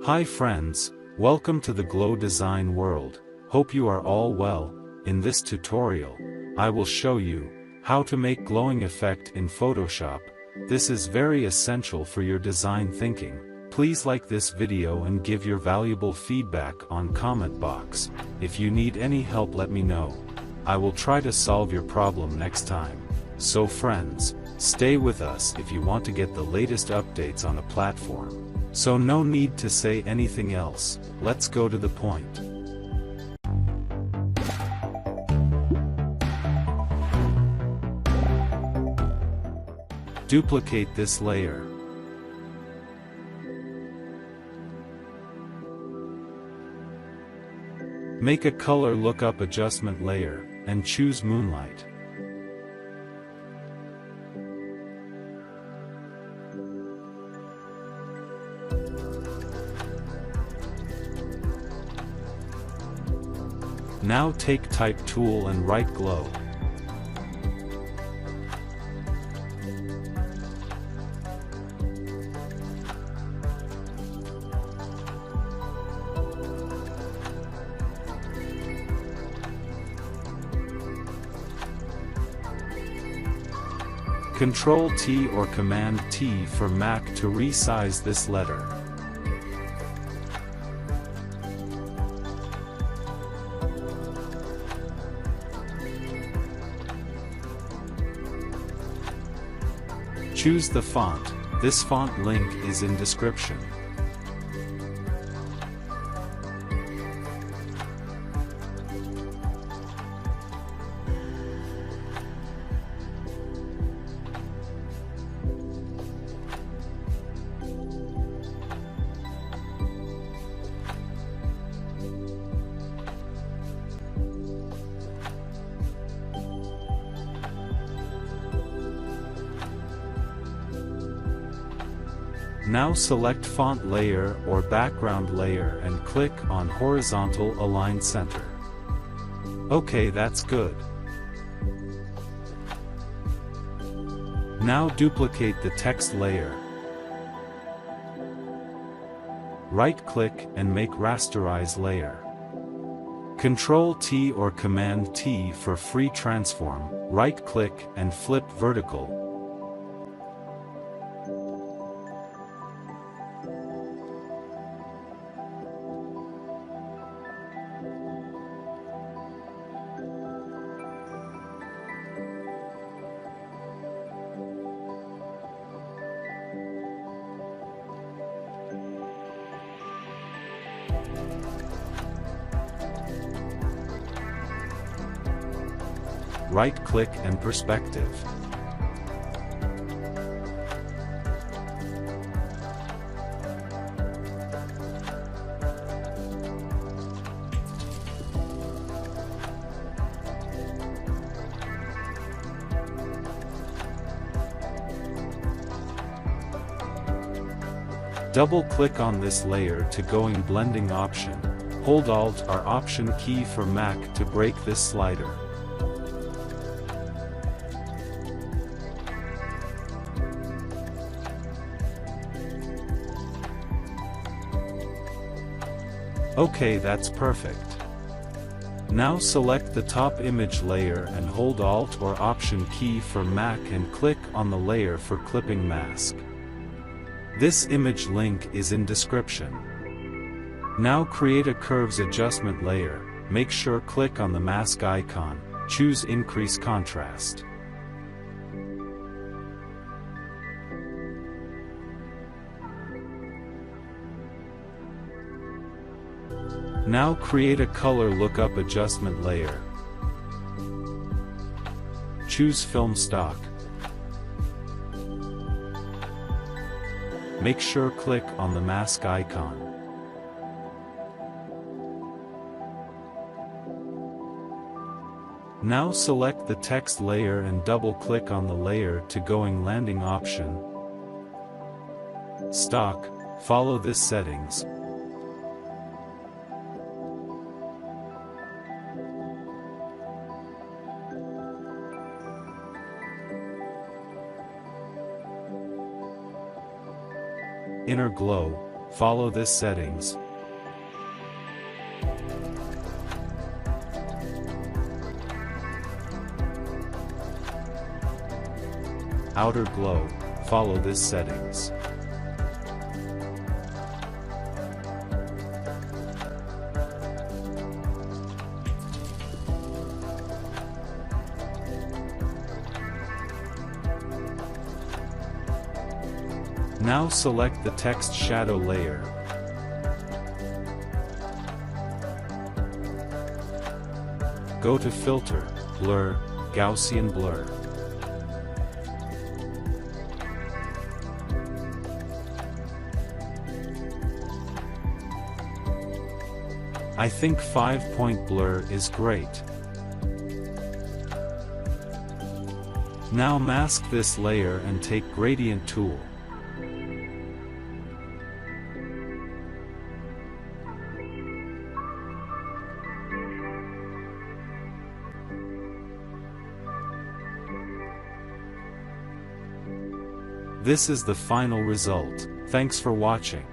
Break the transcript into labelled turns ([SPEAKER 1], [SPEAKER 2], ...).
[SPEAKER 1] Hi friends, welcome to the Glow Design world. Hope you are all well. In this tutorial, I will show you how to make glowing effect in Photoshop. This is very essential for your design thinking. Please like this video and give your valuable feedback on comment box. If you need any help, let me know. I will try to solve your problem next time. So friends, stay with us if you want to get the latest updates on a platform. So no need to say anything else, let's go to the point. Duplicate this layer. Make a color lookup adjustment layer, and choose Moonlight. Now take Type tool and write Glow. Control T or Command T for Mac to resize this letter. Choose the font. This font link is in description. Now select Font Layer or Background Layer and click on Horizontal Align Center. Okay, that's good. Now duplicate the text layer. Right-click and make Rasterize Layer. Control T or Command T for Free Transform. Right-click and flip vertical. Right-click and Perspective. Double-click on this layer to go in Blending option. Hold Alt or Option key for Mac to break this slider. Okay, that's perfect. Now select the top image layer and hold Alt or Option key for Mac and click on the layer for clipping mask. This image link is in description. Now create a curves adjustment layer. Make sure click on the mask icon, choose Increase Contrast. Now create a color lookup adjustment layer. Choose Film Stock. Make sure click on the mask icon. Now select the text layer and double-click on the layer to go in Landing option. Stock, follow this settings. Inner Glow, follow this settings. Outer glow, follow this settings. Now select the text shadow layer. Go to Filter, Blur, Gaussian Blur. I think 5-point blur is great. Now mask this layer and take Gradient tool. This is the final result. Thanks for watching.